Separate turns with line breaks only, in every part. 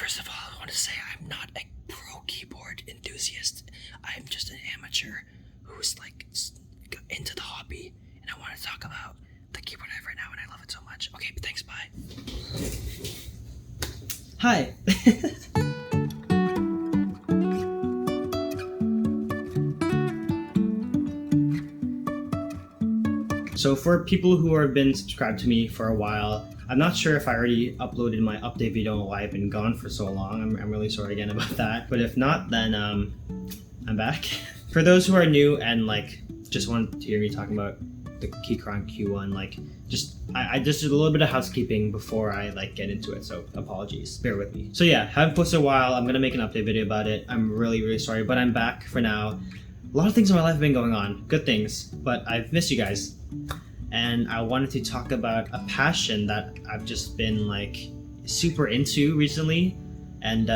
First of all, I want to say I'm not a pro keyboard enthusiast. I'm just an amateur who's like into the hobby, and I want to talk about the keyboard I have right now, and I love it so much. Okay, but thanks, bye. Hi. So for people who have been subscribed to me for a while, I'm not sure if I already uploaded my update video while I've been gone for so long. I'm really sorry again about that. But if not, then I'm back. For those who are new and like just want to hear me talking about the Keychron Q1, like I just did a little bit of housekeeping before I like get into it, so apologies, bear with me. So yeah, haven't posted a while. I'm gonna make an update video about it. I'm really sorry, but I'm back for now. A lot of things in my life have been going on, good things, but I've missed you guys. And I wanted to talk about a passion that I've just been like super into recently. And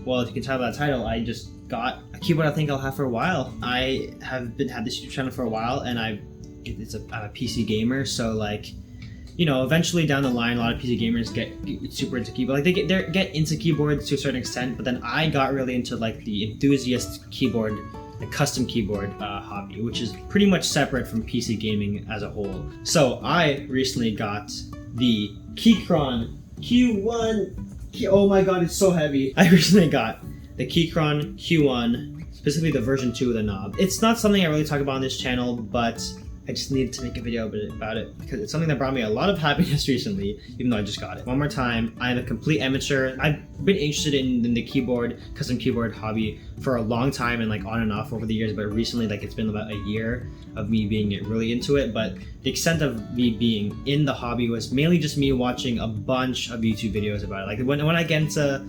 well, if you can tell by the title, I just got a keyboard I think I'll have for a while. I have had this YouTube channel for a while, and I'm a PC gamer, so like, you know, eventually down the line, a lot of PC gamers get super into keyboard. Like they get into keyboards to a certain extent, but then I got really into like the enthusiast keyboard, the custom keyboard hobby, which is pretty much separate from PC gaming as a whole. So I recently got the Keychron Q1. Oh my god, it's so heavy. I recently got the Keychron Q1, specifically the version 2 of the knob. It's not something I really talk about on this channel, but I just needed to make a video about it because it's something that brought me a lot of happiness recently, even though I just got it. One more time, I am a complete amateur. I've been interested in the keyboard, custom keyboard hobby for a long time and like on and off over the years, but recently like it's been about a year of me being really into it. But the extent of me being in the hobby was mainly just me watching a bunch of YouTube videos about it. Like when I get into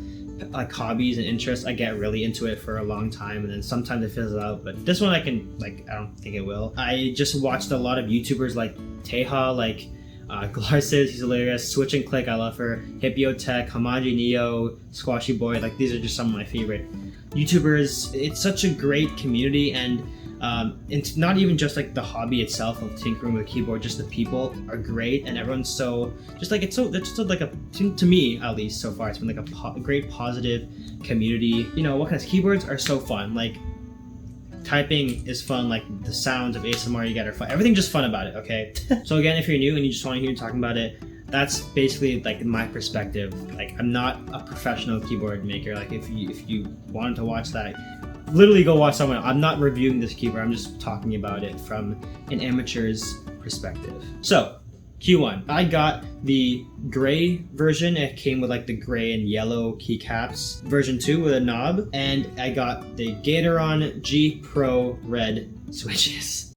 like hobbies and interests, I get really into it for a long time, and then sometimes it fizzles out. But this one I don't think it will. I just watched a lot of YouTubers like Teha, like Glarsis, he's hilarious, Switch and Click, I love her, Hippio Tech, Hamaji Neo, Squashy Boy. Like these are just some of my favorite YouTubers. It's such a great community, and it's not even just like the hobby itself of tinkering with a keyboard, just the people are great, and everyone's so it's just like a, to me at least so far, it's been like a great positive community. You know, what kind of keyboards are so fun, like typing is fun, like the sounds of ASMR you get are fun, everything just fun about it, okay? So again, if you're new and you just want to hear me talking about it, that's basically like my perspective. Like I'm not a professional keyboard maker. Like if you wanted to watch that, literally go watch someone. I'm not reviewing this keyboard, I'm just talking about it from an amateur's perspective. So Q1, I got the gray version. It came with like the gray and yellow keycaps. Version 2 with a knob, and I got the Keychron G Pro red switches.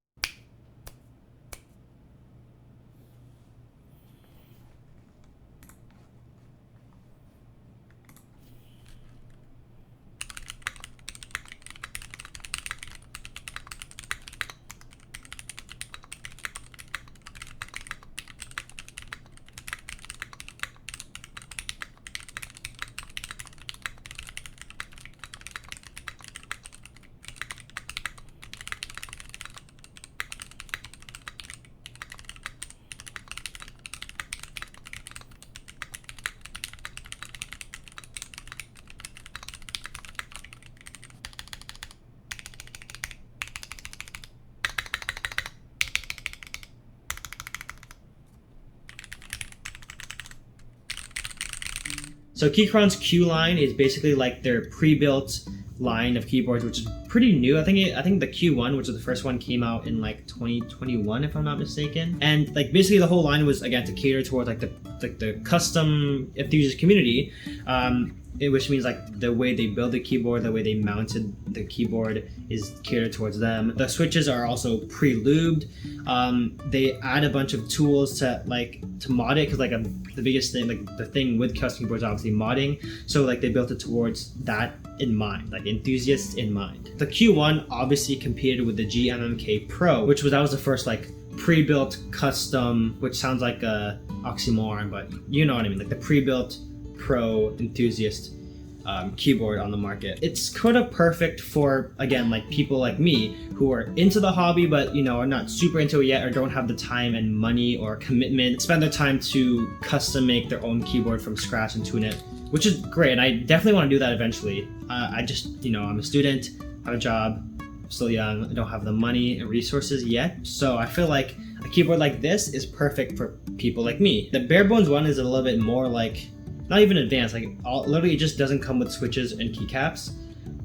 So Keychron's Q line is basically like their pre-built line of keyboards, which is pretty new. I think the Q1, which is the first one, came out in like 2021 if I'm not mistaken. And like basically the whole line was again to cater towards like the custom enthusiast community. Which means like the way they build the keyboard, the way they mounted the keyboard is catered towards them. The switches are also pre-lubed. They add a bunch of tools to mod it, because like the biggest thing, like the thing with custom keyboards, obviously modding. So like they built it towards that in mind, like enthusiasts in mind. The Q1 obviously competed with the GMMK Pro, that was the first like pre-built custom, which sounds like a oxymoron, but you know what I mean, like the pre-built pro enthusiast keyboard on the market. It's kind of perfect for, again, like people like me who are into the hobby but, you know, are not super into it yet or don't have the time and money or commitment, spend their time to custom make their own keyboard from scratch and tune it which is great. And I definitely want to do that eventually. I just, I'm a student, I have a job, I'm still young, I don't have the money and resources yet. So I feel like a keyboard like this is perfect for people like me. The bare bones one is a little bit more like, not even advanced, like literally it just doesn't come with switches and keycaps,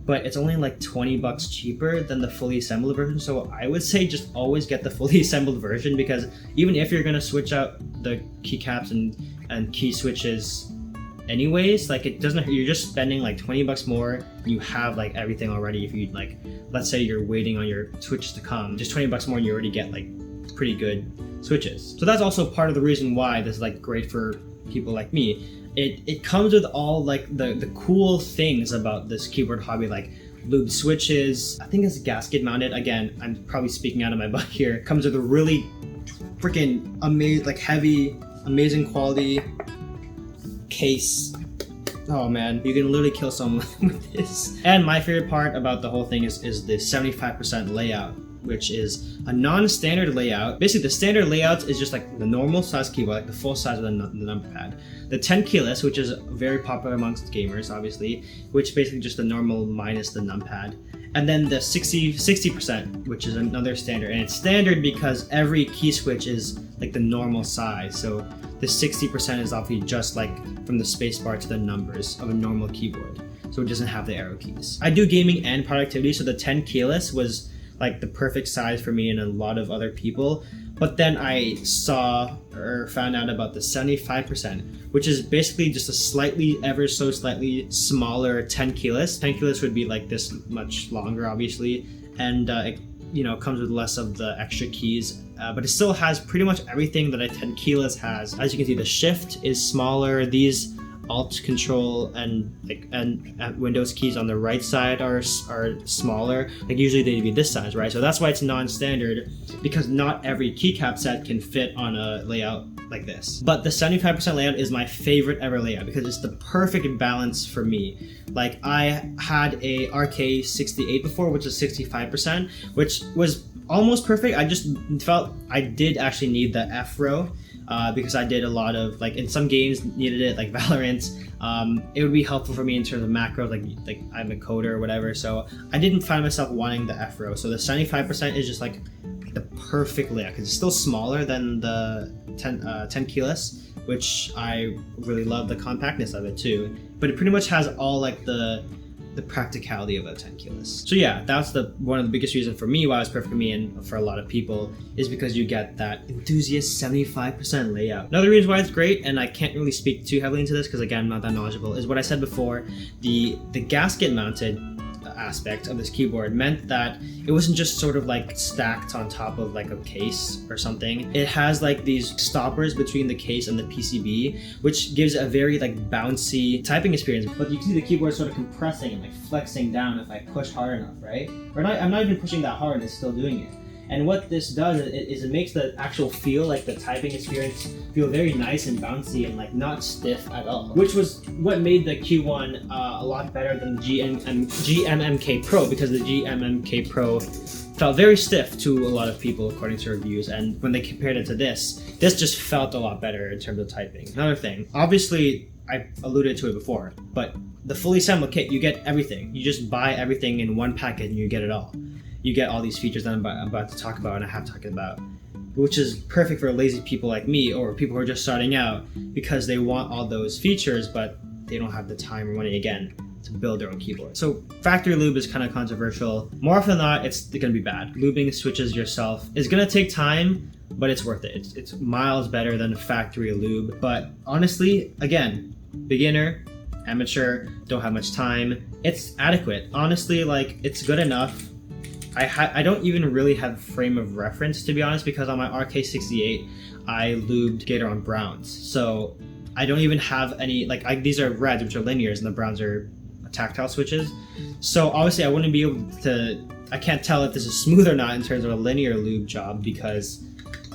but it's only like $20 cheaper than the fully assembled version. So I would say just always get the fully assembled version, because even if you're gonna switch out the keycaps and key switches anyways, like it doesn't, you're just spending like $20 more. You have like everything already. If you like, let's say you're waiting on your switches to come, just $20 more and you already get like pretty good switches. So that's also part of the reason why this is like great for people like me. It comes with all like the cool things about this keyboard hobby, like lube switches. I think it's gasket mounted. Again, I'm probably speaking out of my butt here. It comes with a really freaking amazing, like heavy, amazing quality case. Oh man, you can literally kill someone with this. And my favorite part about the whole thing is the 75% layout, which is a non-standard layout. Basically, the standard layout is just like the normal size keyboard, like the full size of the number pad. The 10 keyless, which is very popular amongst gamers, obviously, which basically just the normal minus the numpad. And then the 60%, which is another standard. And it's standard because every key switch is like the normal size. So the 60% is obviously just like from the spacebar to the numbers of a normal keyboard. So it doesn't have the arrow keys. I do gaming and productivity, so the 10 keyless was like the perfect size for me and a lot of other people. But then I saw or found out about the 75%, which is basically just a slightly, ever so slightly smaller 10 keyless. 10 keyless would be like this much longer, obviously, and it comes with less of the extra keys, but it still has pretty much everything that a 10 keyless has. As you can see, the shift is smaller. These Alt, Control, and Windows keys on the right side are smaller. Like usually they'd be this size, right? So that's why it's non-standard, because not every keycap set can fit on a layout like this. But the 75% layout is my favorite ever layout because it's the perfect balance for me. Like I had a RK68 before, which is 65%, which was almost perfect. I just felt I did actually need the F row. Because I did a lot of, like, in some games needed it, like Valorant. It would be helpful for me in terms of macros, like I'm a coder or whatever, so I didn't find myself wanting the F row. So the 75% is just like the perfect layout because it's still smaller than the 10 keyless, which I really love the compactness of it too. But it pretty much has all like the practicality of a 10 keyless. So yeah, that's one of the biggest reasons for me why it's perfect for me and for a lot of people is because you get that enthusiast 75% layout. Another reason why it's great, and I can't really speak too heavily into this because again, I'm not that knowledgeable, is what I said before. The gasket mounted aspect of this keyboard meant that it wasn't just sort of like stacked on top of like a case or something. It has like these stoppers between the case and the PCB, which gives a very like bouncy typing experience. But you can see the keyboard sort of compressing and like flexing down if I push hard enough, right? Or I'm not even pushing that hard, it's still doing it. And what this does is it makes the actual feel, like the typing experience, feel very nice and bouncy and like not stiff at all. Which was what made the Q1 a lot better than the GMMK Pro, because the GMMK Pro felt very stiff to a lot of people according to reviews. And when they compared it to this just felt a lot better in terms of typing. Another thing, obviously I alluded to it before, but the fully assembled kit, you get everything. You just buy everything in one packet and you get it all. You get all these features that I'm about to talk about and I have talked about, which is perfect for lazy people like me or people who are just starting out because they want all those features, but they don't have the time or money, again, to build their own keyboard. So factory lube is kind of controversial. More often than not, it's going to be bad. Lubing switches yourself is going to take time, but it's worth it. It's miles better than factory lube. But honestly, again, beginner, amateur, don't have much time. It's adequate. Honestly, like it's good enough. I don't even really have frame of reference, to be honest, because on my RK68 I lubed Keychron browns, so I don't even have any these are reds, which are linears, and the browns are tactile switches. So obviously I wouldn't be able to, I can't tell if this is smooth or not in terms of a linear lube job because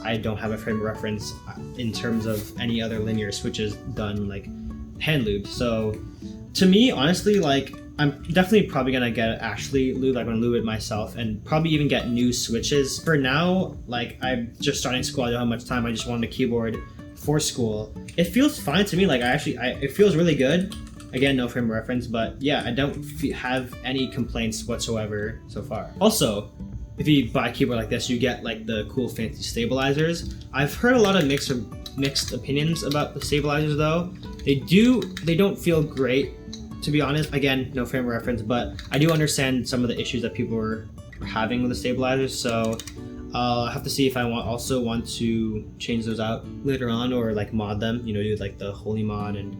I don't have a frame of reference in terms of any other linear switches done like hand lubed. So to me, honestly, like I'm definitely probably gonna get Ashley lube. I'm gonna lube it myself and probably even get new switches. For now, like I'm just starting school, I don't have much time. I just wanted a keyboard for school. It feels fine to me. Like it feels really good. Again, no frame of reference, but yeah, I don't have any complaints whatsoever so far. Also, if you buy a keyboard like this, you get like the cool fancy stabilizers. I've heard a lot of mixed opinions about the stabilizers though. They don't feel great, to be honest. Again, no frame of reference, but I do understand some of the issues that people were having with the stabilizers, so I'll have to see if I also want to change those out later on, or like mod them, do like the holy mod and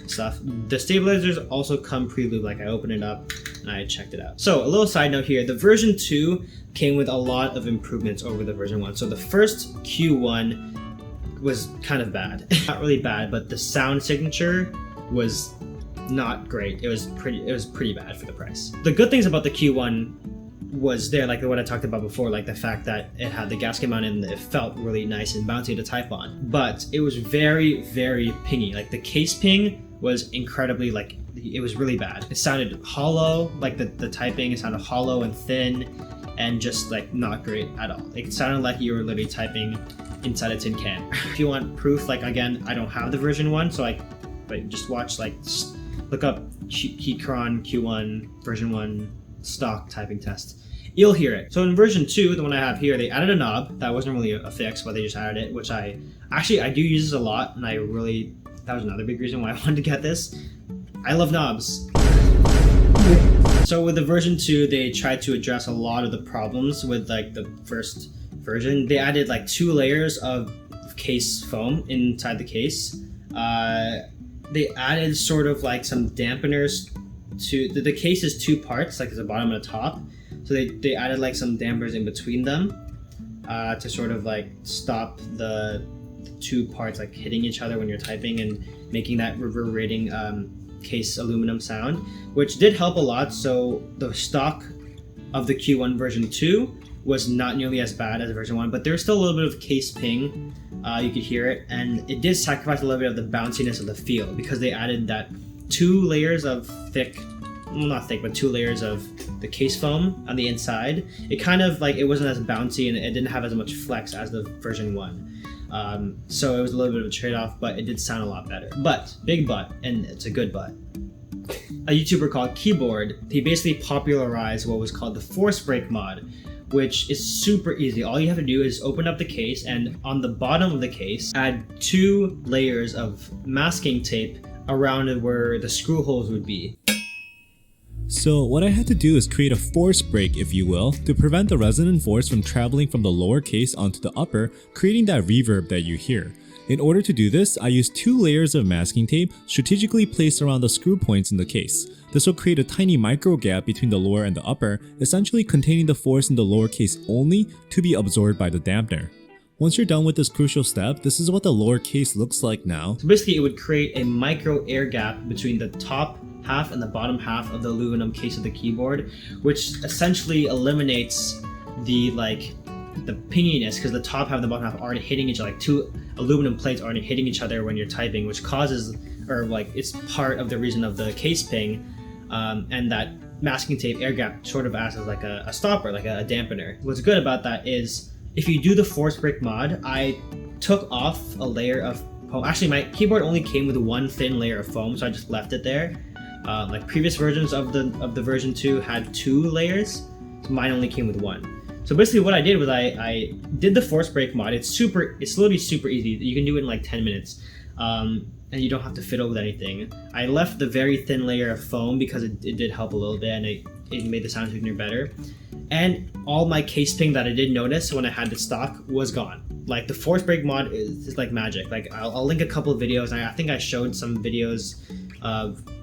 stuff. The stabilizers also come pre-lubed, like I opened it up and I checked it out. So a little side note here, the version 2 came with a lot of improvements over the version 1. So the first Q1 was kind of bad. Not really bad, but the sound signature was not great. It was pretty bad for the price. The good things about the Q1 was there, like what I talked about before, like the fact that it had the gasket mount and it felt really nice and bouncy to type on. But it was very, very pingy. Like the case ping was incredibly, like, it was really bad. It sounded hollow, like the typing, it sounded hollow and thin and just like not great at all. It sounded like you were literally typing inside a tin can. If you want proof, like again, I don't have the version 1, so but just watch, like, just look up Keychron Q1 version 1 stock typing test. You'll hear it. So in version 2, the one I have here, they added a knob. That wasn't really a fix, but they just added it, which I do use this a lot, and that was another big reason why I wanted to get this. I love knobs. So with the version 2, they tried to address a lot of the problems with like the first version. They added like 2 layers of case foam inside the case. They added sort of like some dampeners to the case is 2 parts, like there's a bottom and a top. So they added like some dampers in between them to sort of like stop the 2 parts like hitting each other when you're typing and making that reverberating case aluminum sound, which did help a lot. So the stock of the Q1 version 2 was not nearly as bad as version 1, but there's still a little bit of case ping. You could hear it, and it did sacrifice a little bit of the bounciness of the feel because they added that 2 layers of thick, well, not thick, but 2 layers of the case foam on the inside. It kind of like, it wasn't as bouncy and it didn't have as much flex as the version 1. So it was a little bit of a trade-off, but it did sound a lot better. But, big but, and it's a good but. A YouTuber called Keyboard, he basically popularized what was called the force break mod, which is super easy. All you have to do is open up the case, and on the bottom of the case, add 2 layers of masking tape around where the screw holes would be.
So what I had to do is create a force break, if you will, to prevent the resonant force from traveling from the lower case onto the upper, creating that reverb that you hear. In order to do this, I used 2 layers of masking tape strategically placed around the screw points in the case. This will create a tiny micro gap between the lower and the upper, essentially containing the force in the lower case only to be absorbed by the dampener. Once you're done with this crucial step, this is what the lower case looks like now.
So basically it would create a micro air gap between the top half and the bottom half of the aluminum case of the keyboard, which essentially eliminates the pinginess, because the top half and the bottom half aren't hitting each other, like 2 aluminum plates aren't hitting each other when you're typing, which causes, or like it's part of the reason of the case ping, and that masking tape air gap sort of acts as like a stopper, like a dampener. What's good about that is if you do the force break mod, I took off a layer of foam. Actually, my keyboard only came with 1 thin layer of foam, so I just left it there. Like previous versions of the version 2 had 2 layers, so mine only came with 1. So basically what I did was I did the force break mod. It's literally super easy. You can do it in like 10 minutes. And you don't have to fiddle with anything. I left the very thin layer of foam because it did help a little bit, and it made the sound sweetener better. And all my case ping that I did notice when I had the stock was gone. Like the force break mod is like magic. Like I'll link a couple of videos. I think I showed some videos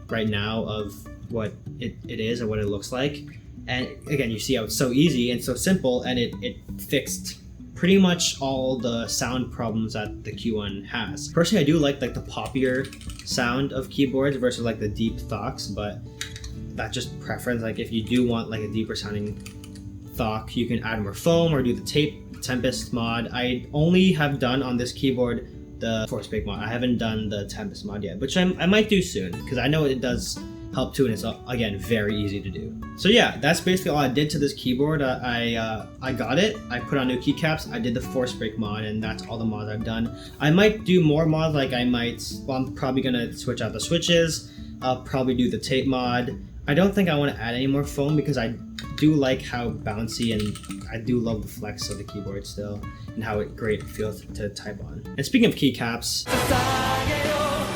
right now of what it is and what it looks like. And again, you see how it's so easy and so simple, and it fixed pretty much all the sound problems that the Q1 has. Personally, I do like the poppier sound of keyboards versus like the deep thocks, but that's just preference. Like if you do want like a deeper sounding thock, you can add more foam or do the Tempest mod. I only have done on this keyboard the force break mod. I haven't done the Tempest mod yet, which I might do soon, because I know it does help too, and it's again very easy to do. So yeah, that's basically all I did to this keyboard. I got it, I put on new keycaps, I did the force break mod, and that's all the mods I've done. I might do more mods, like I'm probably gonna switch out the switches. I'll probably do the tape mod. I don't think I want to add any more foam because I do like how bouncy, and I do love the flex of the keyboard still, and how great it feels to type on. And speaking of keycaps,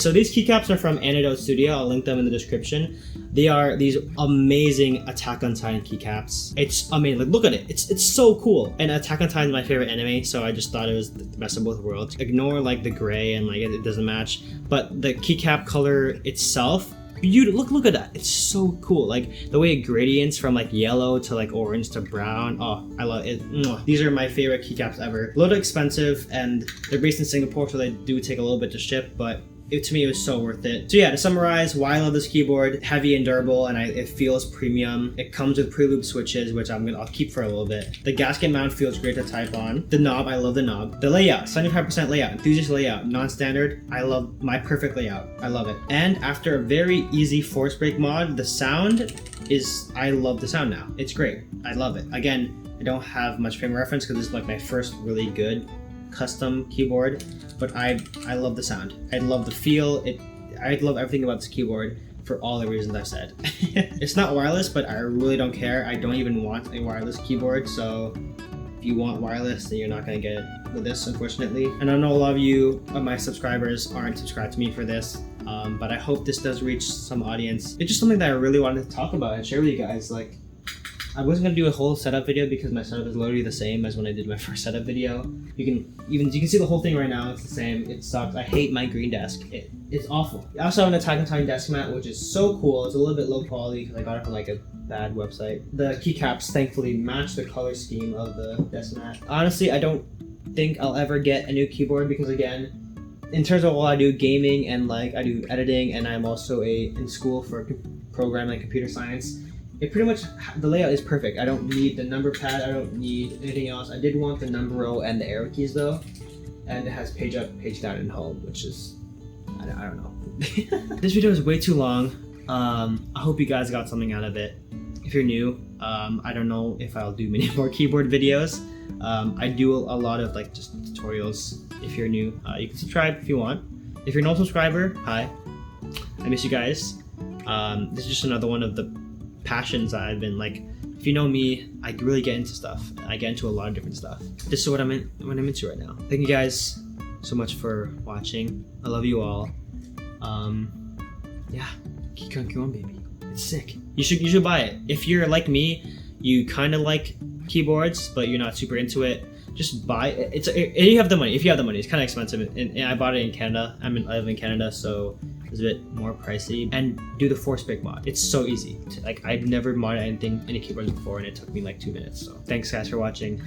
so these keycaps are from Antidote Studio. I'll link them in the description. They are these amazing Attack on Titan keycaps. It's amazing. Like, look at it. It's so cool. And Attack on Titan is my favorite anime, so I just thought it was the best of both worlds. Ignore like the gray and like it doesn't match, but the keycap color itself, look at that. It's so cool. Like the way it gradients from like yellow to like orange to brown. Oh, I love it. These are my favorite keycaps ever. A little expensive, and they're based in Singapore, so they do take a little bit to ship, but to me, it was so worth it. So yeah, to summarize why I love this keyboard: heavy and durable, and it feels premium. It comes with pre-loop switches, which I'll keep for a little bit. The gasket mount feels great to type on. The knob, I love the knob. The layout, 75% layout, enthusiast layout, non-standard. I love my perfect layout. I love it. And after a very easy force break mod, the sound is, I love the sound now. It's great. I love it. Again, I don't have much frame of reference because this is like my first really good custom keyboard, but I love the sound. I love the feel. I love everything about this keyboard for all the reasons I've said. It's not wireless, but I really don't care. I don't even want a wireless keyboard, so if you want wireless, then you're not gonna get it with this, unfortunately. And I know a lot of you, my subscribers, aren't subscribed to me for this, but I hope this does reach some audience. It's just something that I really wanted to talk about and share with you guys. Like, I wasn't gonna do a whole setup video because my setup is literally the same as when I did my first setup video. You can see the whole thing right now. It's the same. It sucks. I hate my green desk. It's awful. I also have an Attack on Titan desk mat, which is so cool. It's a little bit low quality because I got it from like a bad website. The keycaps thankfully match the color scheme of the desk mat. Honestly, I don't think I'll ever get a new keyboard because, again, in terms of what I do, gaming and like I do editing, and I'm also in school for programming and computer science. It pretty much, the layout is perfect. I don't need the number pad, I don't need anything else. I did want the number row and the arrow keys though. And it has page up, page down, and home, which is, I don't know. This video is way too long. I hope you guys got something out of it. If you're new, I don't know if I'll do many more keyboard videos. I do a lot of like just tutorials. If you're new, you can subscribe if you want. If you're no subscriber, hi. I miss you guys. This is just another one of the passions that I've been like. If you know me, I really get into stuff. I get into a lot of different stuff. This is what I'm into right now. Thank you guys so much for watching. I love you all. Yeah, Keychron Q1 baby. It's sick. You should buy it. If you're like me, you kind of like keyboards, but you're not super into it, just buy it. You have the money. If you have the money, it's kind of expensive. And I bought it in Canada. I live in Canada, so it's a bit more pricey. And do the force break mod. It's so easy. Like, I've never modded any keyboards before, and it took me like 2 minutes. So thanks guys for watching.